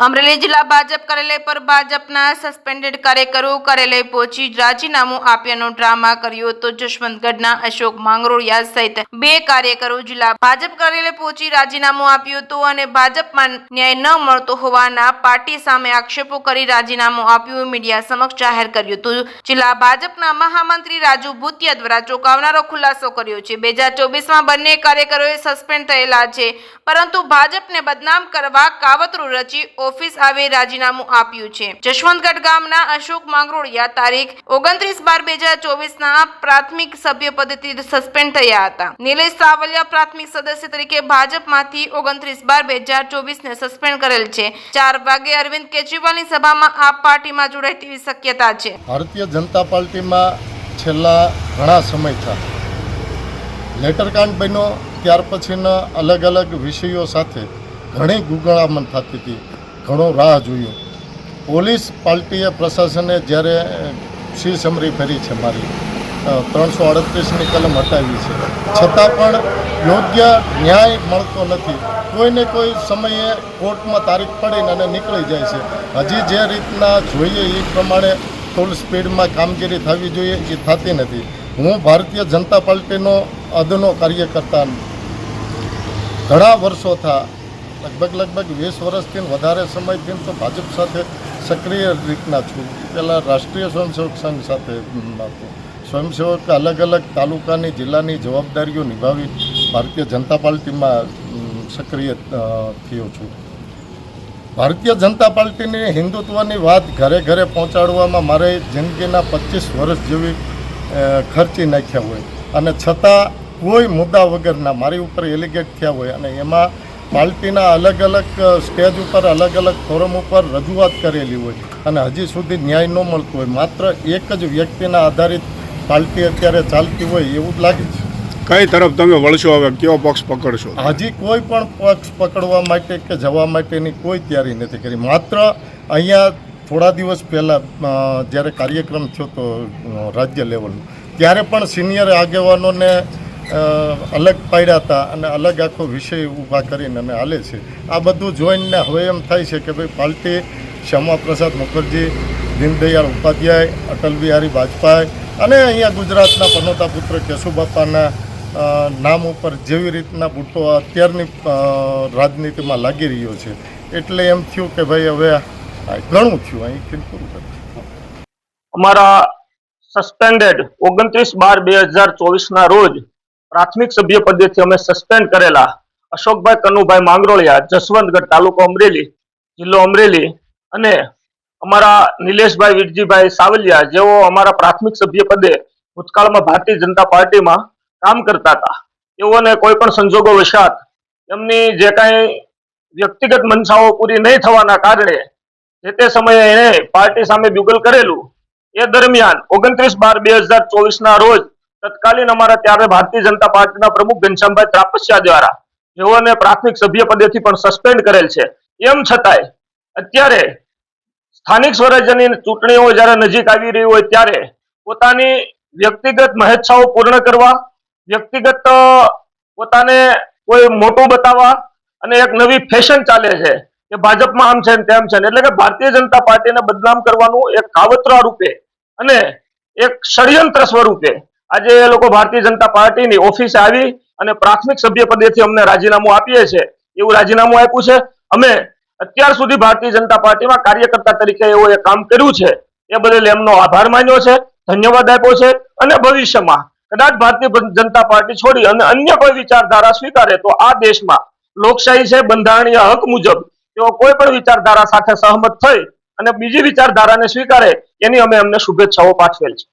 અમરેલી જિલ્લા ભાજપ કાર્યાલય પર ભાજપના સસ્પેન્ડેડ કાર્યકરો કાર્યાલય પહોંચી રાજીનામું આપ્યાનો ડ્રામા કર્યો તો જશવંતગઢના અશોક માંગરોળિયા સહિત બે કાર્યકરો જિલ્લા ભાજપ કાર્યાલય પહોંચી રાજીનામું આપ્યું હતું અને ભાજપમાં ન્યાય ન મળતો હોવાના પાર્ટી સામે આક્ષેપો કરી રાજીનામું આપ્યું મીડિયા સમક્ષ જાહેર કર્યું હતું। જિલ્લા ભાજપના મહામંત્રી રાજુ ભૂતિયા દ્વારા ચોંકાવનારો ખુલાસો કર્યો છે। 2024માં બંને કાર્યકરોએ સસ્પેન્ડ થયેલા છે, પરંતુ ભાજપને બદનામ કરવા કાવતરું રચી ઓફિસ આવે રાજીનામું આપ્યું છે। જશવંતગઢ ગામના અશોક માંગરોળિયા તારીખ 29/12/2024ના પ્રાથમિક સભ્ય પદેથી સસ્પેન્ડ થયા હતા। નિલેશ સાવલિયા પ્રાથમિક સદસ્ય તરીકે ભાજપમાંથી 29/12/2024ને સસ્પેન્ડ કરેલ છે। 4 વાગે અરવિંદ કેજરીવાલની સભામાં આપ પાર્ટીમાં જોડાય તેવી શક્યતા છે। ભારતીય જનતા પાર્ટીમાં છેલ્લા ઘણા સમયથી લેટરકાંડ બન્યો ત્યાર પછીના અલગ અલગ વિષયો સાથે ઘણી ગુગળામણ થતી હતી, ઘણો રાહ જોયો। પોલીસ પાર્ટીએ પ્રશાસને જ્યારે સમરી ફરી છે, મારી 338ની કલમ હટાવી છે, છતાં પણ યોગ્ય ન્યાય મળતો નથી। કોઈને કોઈ સમયે કોર્ટમાં તારીખ પડીને અને નીકળી જાય છે। હજી જે રીતના જોઈએ એ પ્રમાણે ફૂલ સ્પીડમાં કામગીરી થવી જોઈએ એ થતી નથી। હું ભારતીય જનતા પાર્ટીનો અદનો કાર્યકર્તા ઘણા વર્ષો થયા, લગભગ 20 વર્ષથી વધારે સમયથી તો ભાજપ સાથે સક્રિય રીતના છું। પહેલાં રાષ્ટ્રીય સ્વયંસેવક સંઘ સાથે હતો, સ્વયંસેવક અલગ અલગ તાલુકાની જિલ્લાની જવાબદારીઓ નિભાવી ભારતીય જનતા પાર્ટીમાં સક્રિય થયો છું। ભારતીય જનતા પાર્ટીની હિન્દુત્વની વાત ઘરે ઘરે પહોંચાડવામાં મારે જિંદગીના 25 વર્ષ જેવી ખર્ચી નાખ્યા હોય અને છતાં કોઈ મુદ્દા વગરના મારી ઉપર એલિગેટ થયા હોય અને એમાં પાર્ટીના અલગ અલગ સ્ટેજ ઉપર અલગ અલગ ફોરમ ઉપર રજૂઆત કરેલી હોય અને હજી સુધી ન્યાય ન મળતો હોય, માત્ર એક જ વ્યક્તિના આધારિત પાર્ટી અત્યારે ચાલતી હોય એવું જ લાગે છે। કઈ તરફ તમે વળશો? હવે કેવો પક્ષ પકડશો? હજી કોઈ પણ પક્ષ પકડવા માટે કે જવા માટેની કોઈ તૈયારી નથી કરી। માત્ર અહીંયા થોડા દિવસ પહેલાં જ્યારે કાર્યક્રમ થયો તો રાજ્ય લેવલનો, ત્યારે પણ સિનિયર આગેવાનોને અલગ પાડ્યા હતા અને અલગ આખો વિષય ઊભા કરીને અમે હાલે છે। આ બધું જોઈને હવે એમ થાય છે કે ભાઈ પાર્ટી શ્યામાપ્રસાદ મુખર્જી, દીનદયાળ ઉપાધ્યાય, અટલ બિહારી વાજપેયી અને અહીંયા ગુજરાતના પનોતા પુત્ર કેશુબાપાના નામ ઉપર જેવી રીતના બુટ્ટો અત્યારની રાજનીતિમાં લાગી રહ્યો છે, એટલે એમ થયું કે ભાઈ હવે ઘણું થયું, અહીંથી પૂરું કર્યું। અમારા સસ્પેન્ડેડ 29/12/2024ના રોજ પ્રાથમિક સભ્ય પદેથી અમે સસ્પેન્ડ કરેલા અશોકભાઈ કનુભાઈ માંગરોળિયા, જસવંતગઢ, તાલુકો અમરેલી, જિલ્લો અમરેલી, અને અમારા નિલેશભાઈ વિરજીભાઈ સાવલિયા, જેઓ અમારા પ્રાથમિક સભ્ય પદે ભૂતકાળમાં ભારતીય જનતા પાર્ટીમાં કામ કરતા હતા, તેઓને કોઈ પણ સંજોગો વશાત એમની જે કાંઈ વ્યક્તિગત મંશાઓ પૂરી નહીં થવાના કારણે જે તે સમયે એણે પાર્ટી સામે બ્યુગલ કરેલું। એ દરમિયાન 29/12/2024ના રોજ તત્કાલીન અમારા ત્યારે ભારતીય જનતા પાર્ટીના પ્રમુખ ઘનશ્યામભાઈ ત્રાપસિયા દ્વારા જેઓને પ્રાથમિક સભ્ય પદેથી પણ સસ્પેન્ડ કરેલ છે, એમ છતાંય અત્યારે સ્થાનિક સ્વરાજ્યની ચૂંટણીઓ જ્યારે નજીક આવી રહી હોય ત્યારે પોતાની વ્યક્તિગત મહેચ્છાઓ પૂર્ણ કરવા, વ્યક્તિગત પોતાને કોઈ મોટું બતાવવા અને એક નવી ફેશન ચાલે છે કે ભાજપમાં આમ છે ને તેમ છે, એટલે કે ભારતીય જનતા પાર્ટીને બદનામ કરવાનું એક કાવતરા રૂપે અને એક ષડયંત્ર સ્વરૂપે આજે એ લોકો ભારતીય જનતા પાર્ટીની ઓફિસે આવી અને પ્રાથમિક સભ્ય પદેથી અમને રાજીનામું આપીએ છે એવું રાજીનામું આપ્યું છે। અમે અત્યાર સુધી ભારતીય જનતા પાર્ટીમાં કાર્યકર્તા તરીકે એવું એ કામ કર્યું છે, એ બદલ એમનો આભાર માન્યો છે, ધન્યવાદ આપ્યો છે અને ભવિષ્યમાં કદાચ ભારતીય જનતા પાર્ટી છોડી અને અન્ય કોઈ વિચારધારા સ્વીકારે તો આ દેશમાં લોકશાહી છે, બંધારણીય હક મુજબ તેઓ કોઈ પણ વિચારધારા સાથે સહમત થઈ અને બીજી વિચારધારાને સ્વીકારે એની અમે એમને શુભેચ્છાઓ પાઠવેલ છે।